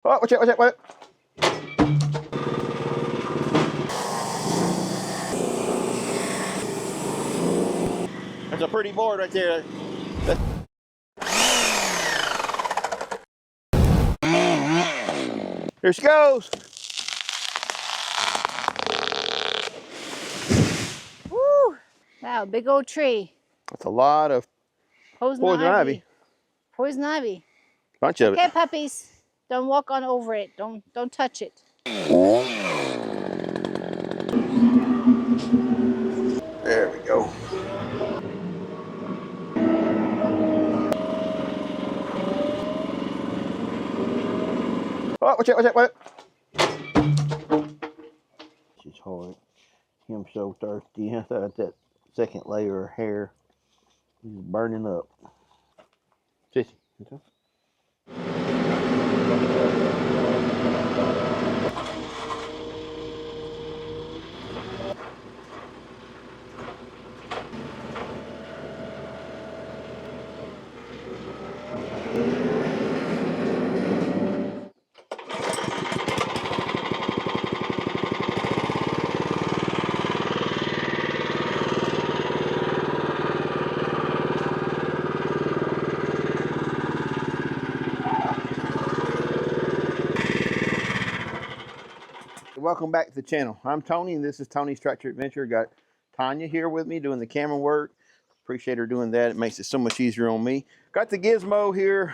Oh, watch it, watch it, watch it. That's a pretty board right there. Here she goes. Woo! Wow, big old tree. That's a lot of Poison poison ivy. Poison ivy. Bunch of Okay, it. puppies. Don't walk on over it. Don't touch it. There we go. Oh, watch it, watch it, watch it. She's hard. I'm so thirsty. I thought that second layer of hair is burning up. Sissy, okay. Welcome back to the channel. I'm Tony and this is Tony's Tractor Adventure. Got Tanya here with me doing the camera work. Appreciate her doing that. It makes it so much easier on me. Got the Gizmo here,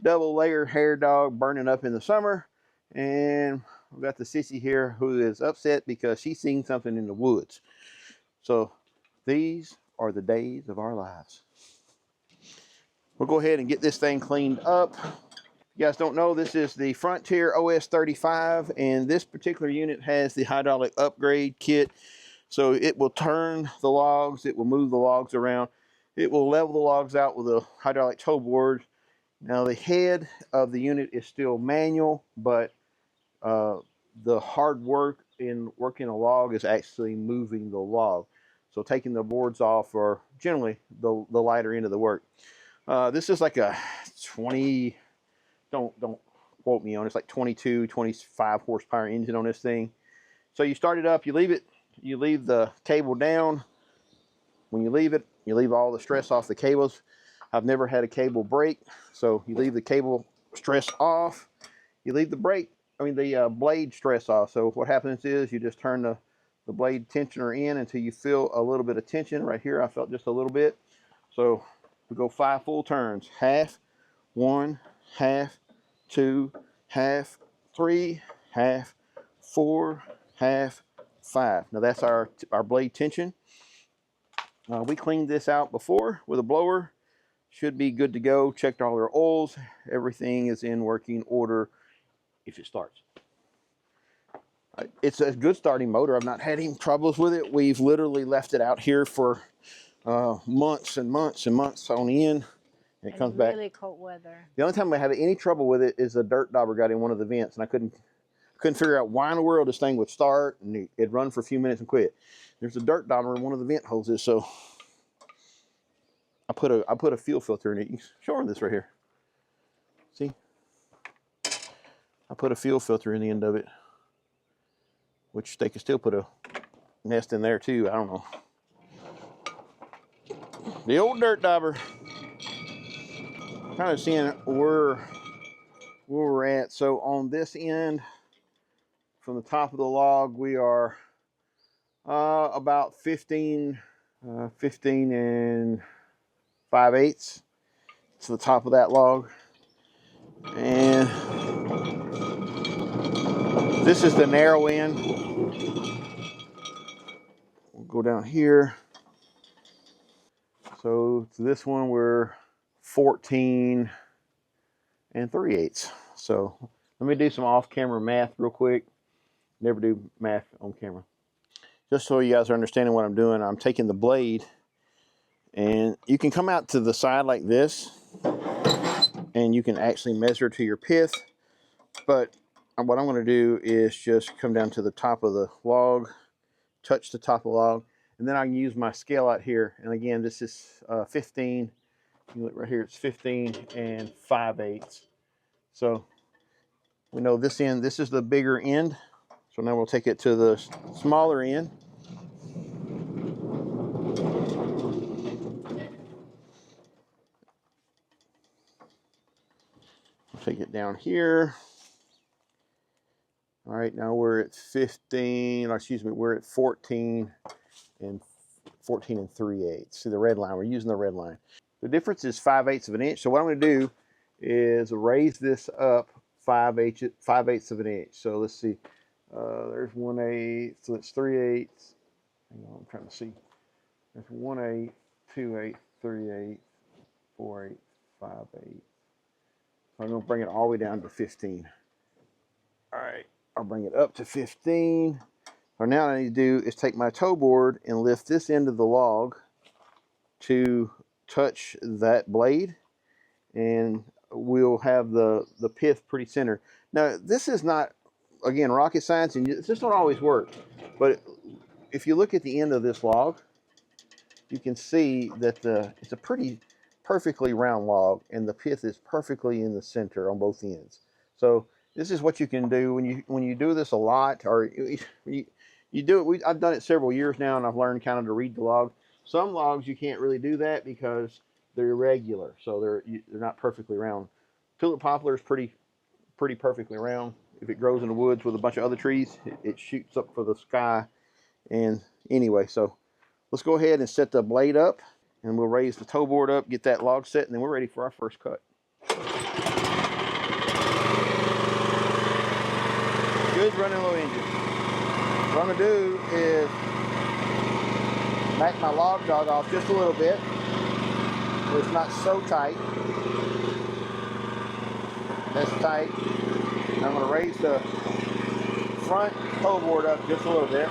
double layer hair dog burning up in the summer. And we've got the Sissy here who is upset because she's seen something in the woods. So these are the days of our lives. We'll go ahead and get this thing cleaned up. You guys don't know, this is the Frontier OS35, and this particular unit has the hydraulic upgrade kit. So it will turn the logs, it will move the logs around, it will level the logs out with a hydraulic tow board. Now the head of the unit is still manual, but the hard work in working a log is actually moving the log. So taking the boards off are generally the lighter end of the work. This is like a 20... Don't quote me on it. It's like 22, 25 horsepower engine on this thing. So you start it up, you leave the cable down. When you leave it, you leave all the stress off the cables. I've never had a cable break, so you leave the cable stress off. You leave the blade stress off. So what happens is you just turn the blade tensioner in until you feel a little bit of tension. Right here, I felt just a little bit. So we go 5 full turns. Half, 1, half, 2, half, 3, half, 4, half, 5. Now that's our blade tension. We cleaned this out before with a blower. Should be good to go. Checked all our oils. Everything is in working order if it starts. It's a good starting motor. I've not had any troubles with it. We've literally left it out here for months and months and months on end. And it comes back. Really cold weather. The only time I have any trouble with it is a dirt dauber got in one of the vents, and I couldn't figure out why in the world this thing would start and it'd run for a few minutes and quit. There's a dirt dauber in one of the vent holes, so I put a fuel filter in it. You can show her this right here. See, I put a fuel filter in the end of it, which they could still put a nest in there too. I don't know. The old dirt dauber. Kind of seeing where we're at. So on this end, from the top of the log, we are about 15 and 5/8 to the top of that log. And this is the narrow end. We'll go down here. So to this one, we're 14 and 3/8. So let me do some off-camera math real quick. Never do math on camera. Just so you guys are understanding what I'm doing, I'm taking the blade, and you can come out to the side like this, and you can actually measure to your pith. But what I'm going to do is just come down to the top of the log, touch the top of the log, and then I can use my scale out here. And again, this is 15. You look right here, it's 15 and 5/8. So We know this end, this is the bigger end. So now we'll take it to the smaller end. Take it down here. All right, now we're at 15, or excuse me, we're at 14 and 3/8. See the red line, we're using the red line. The difference is 5/8 of an inch. So what I'm gonna do is raise this up 5/8 of an inch. So let's see, there's 1/8, so it's 3/8. Hang on, I'm trying to see. There's 1/8, 2/8, 3/8, 4/8, 5/8. So I'm gonna bring it all the way down to 15. All right, I'll bring it up to 15. So now what I need to do is take my toe board and lift this end of the log to touch that blade, and we'll have the pith pretty center. Now this is not, again, rocket science, and this don't always work, but if you look at the end of this log, you can see that it's a pretty perfectly round log, and the pith is perfectly in the center on both ends. So this is what you can do when you do this a lot, or you do it. I've done it several years now, and I've learned kind of to read the log. Some logs you can't really do that because they're irregular, so they're not perfectly round. Tulip poplar is pretty perfectly round. If it grows in the woods with a bunch of other trees, it shoots up for the sky. And anyway, so let's go ahead and set the blade up, and we'll raise the toe board up, get that log set, and then we're ready for our first cut. Good running low engine. What I'm gonna do is back my log jog off just a little bit so it's not so tight. That's tight. And I'm gonna raise the front toe board up just a little bit.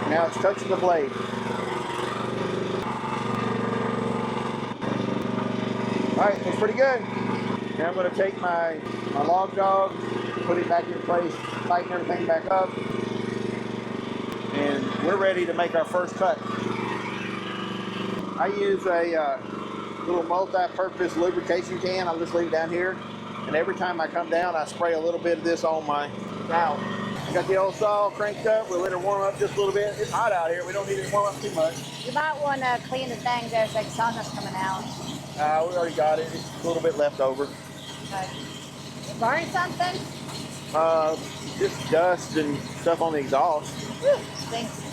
Now it's touching the blade. All right, that's pretty good. Now I'm going to take my log jog, put it back in place, tighten everything back up, and we're ready to make our first cut. I use a little multi-purpose lubrication can. I'll just leave it down here, and every time I come down, I spray a little bit of this on my saw. Got the old saw cranked up. We'll let it warm up just a little bit. It's hot out here. We don't need it to warm up too much. You might want to clean the thing. There's like sawdust coming out. We already got it. It's a little bit left over. Okay. You burn something? Just dust and stuff on the exhaust. Whew, stinks.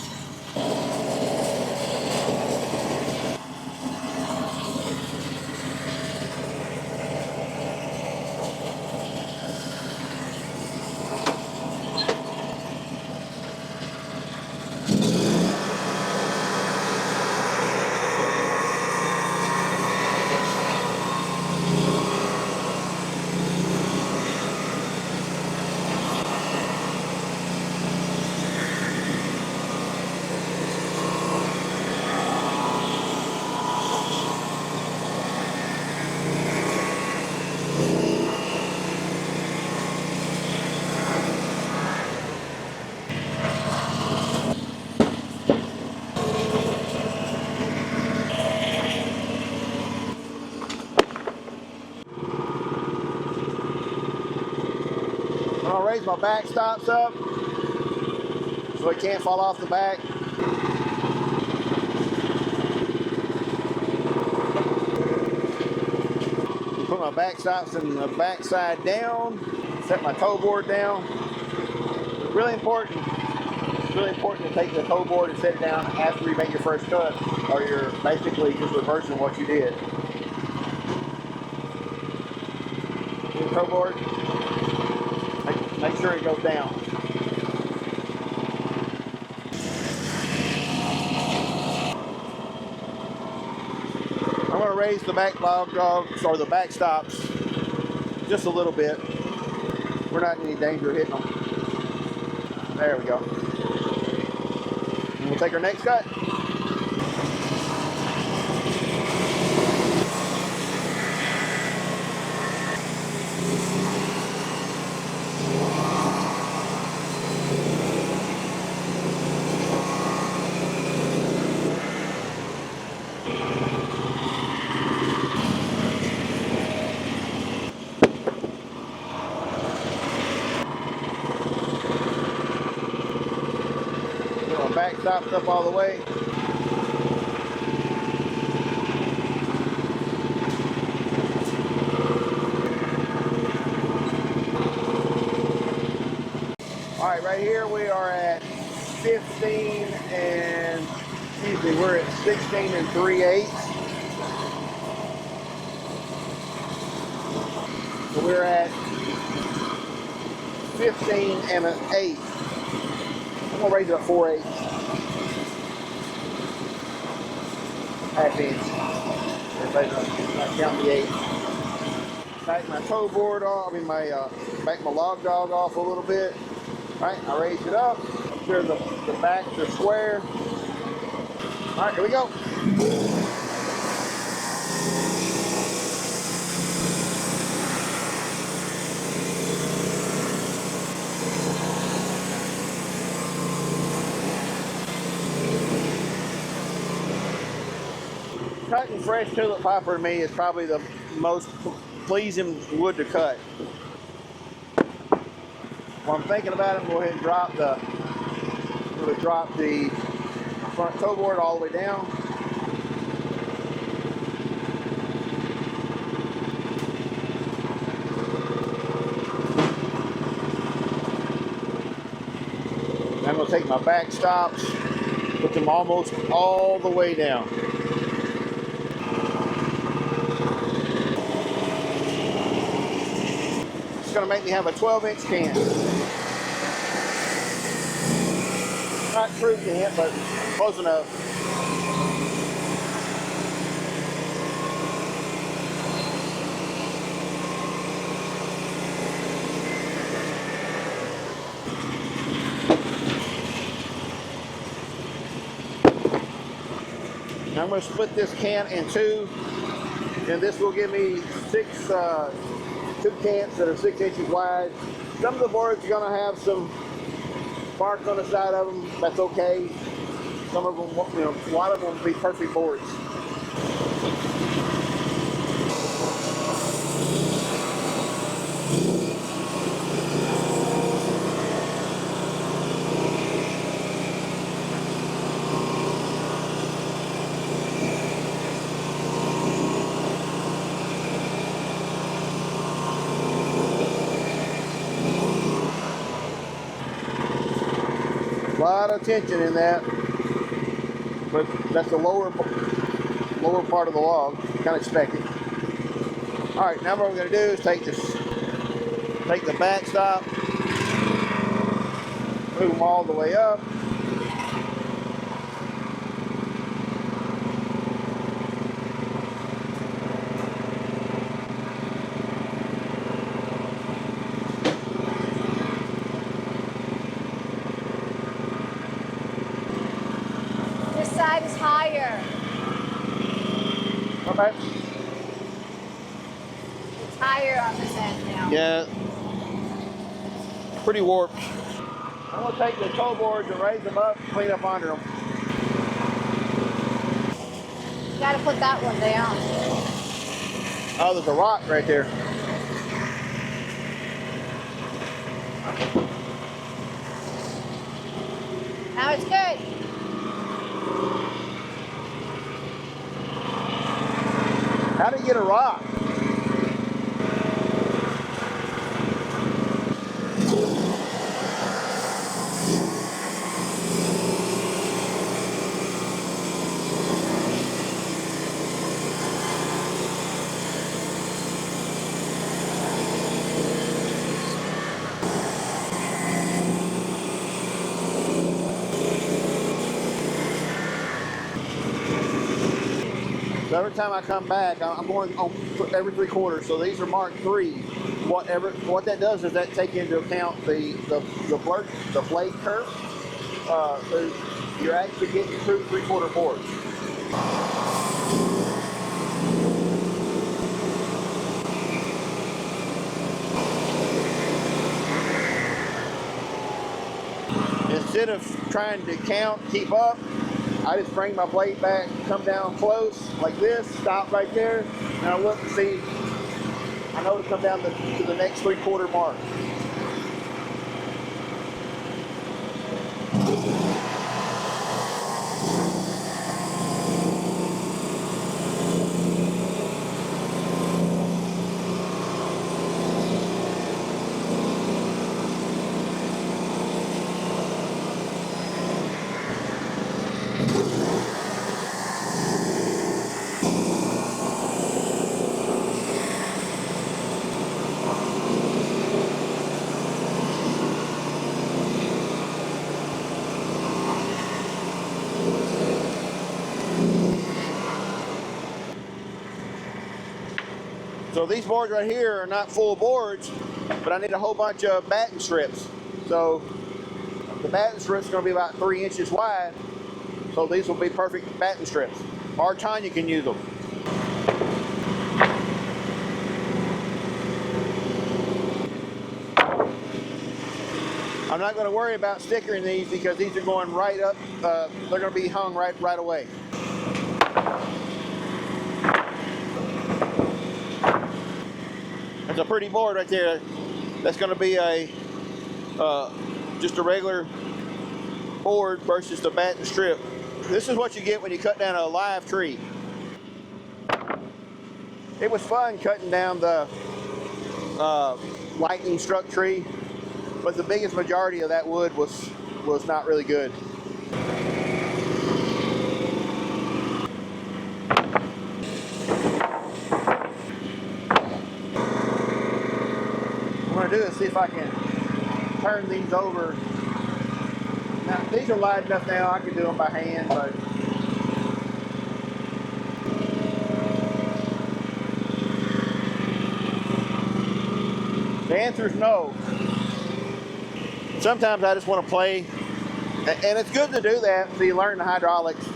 I'm gonna raise my back stops up so it can't fall off the back. Put my back stops in the back side down, set my toe board down. Really important. It's really important to take the toe board and set it down after you make your first cut, or you're basically just reversing what you did. The toe board, make sure it goes down. I'm going to raise the back log jogs or the back stops just a little bit. We're not in any danger of hitting them. There we go. And we'll take our next cut. backstop's up all the way. All right, right here we are at 15 and, excuse me, we're at 16 and 3/8. So we're at 15 and an 8. I'm gonna raise it up 4/8. Half inch. Everybody's not counting the 8. Back my toe board off, back my log jog off a little bit. All right, I raised it up. I'm sure the backs are square. All right, here we go. Cutting fresh tulip poplar to me is probably the most pleasing wood to cut. While I'm thinking about it, I'm going to go ahead and drop the front toe board all the way down. I'm going to take my back stops, put them almost all the way down. It's going to make me have a 12-inch can. Not true can, but close enough. Now I'm going to split this can in two, and this will give me two cants that are 6 inches wide. Some of the boards are going to have some bark on the side of them. That's okay. Some of them, a lot of them will be perfect boards. A lot of tension in that, but that's the lower part of the log. Kind of expected. All right, now what we're going to do is take the back stop, move them all the way up. Side is higher. Okay. It's higher on this end now. Yeah. Pretty warped. I'm going to take the toe boards and raise them up, clean up under them. You gotta put that one down. Oh, there's a rock right there. Now it's good. How do you get a rock? So every time I come back, I'm going on every 3/4. So these are marked 3. What that does is that take into account the blade curve. So you're actually getting true 3/4 boards. Instead of trying to keep up, I just bring my blade back, come down close like this, stop right there, and I look and see. I know to come down to the next 3/4 mark. So these boards right here are not full boards, but I need a whole bunch of batten strips. So the batten strips are going to be about 3 inches wide. So these will be perfect batten strips. Or Tanya can use them. I'm not going to worry about stickering these because these are going right up. They're going to be hung right away. That's a pretty board right there. That's going to be a just a regular board versus the batten strip. This is what you get when you cut down a live tree. It was fun cutting down the lightning struck tree, but the biggest majority of that wood was not really good. What I'm going to do is see if I can turn these over. Now, these are light enough now, I can do them by hand, but the answer is no. Sometimes I just want to play, and it's good to do that so you learn the hydraulics.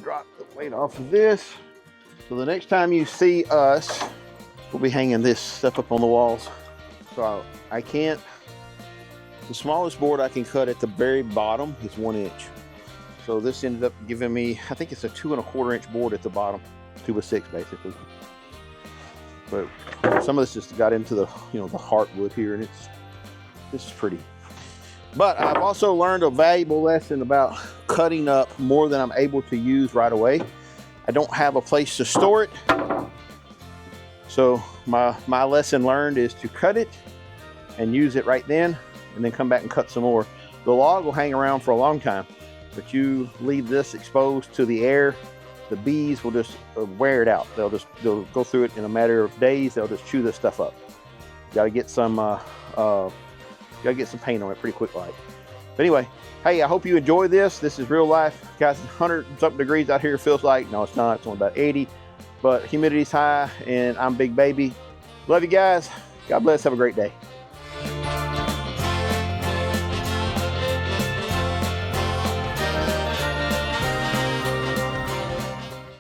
Drop the weight off of this. So the next time you see us, we'll be hanging this stuff up on the walls. So I can't, the smallest board I can cut at the very bottom is 1 inch. So this ended up giving me, I think it's a 2 1/4 inch board at the bottom, 2 by 6 basically. But some of this just got into the, the heartwood here, and this is pretty. But I've also learned a valuable lesson about cutting up more than I'm able to use right away. I don't have a place to store it. So my lesson learned is to cut it and use it right then, and then come back and cut some more. The log will hang around for a long time, but you leave this exposed to the air, the bees will just wear it out. They'll go through it in a matter of days. They'll just chew this stuff up. You gotta get some paint on it pretty quick like. But anyway, hey, I hope you enjoy this. This is real life. Guys, 100 something degrees out here feels like. No, it's not. It's only about 80. But humidity's high, and I'm Big Baby. Love you guys. God bless. Have a great day.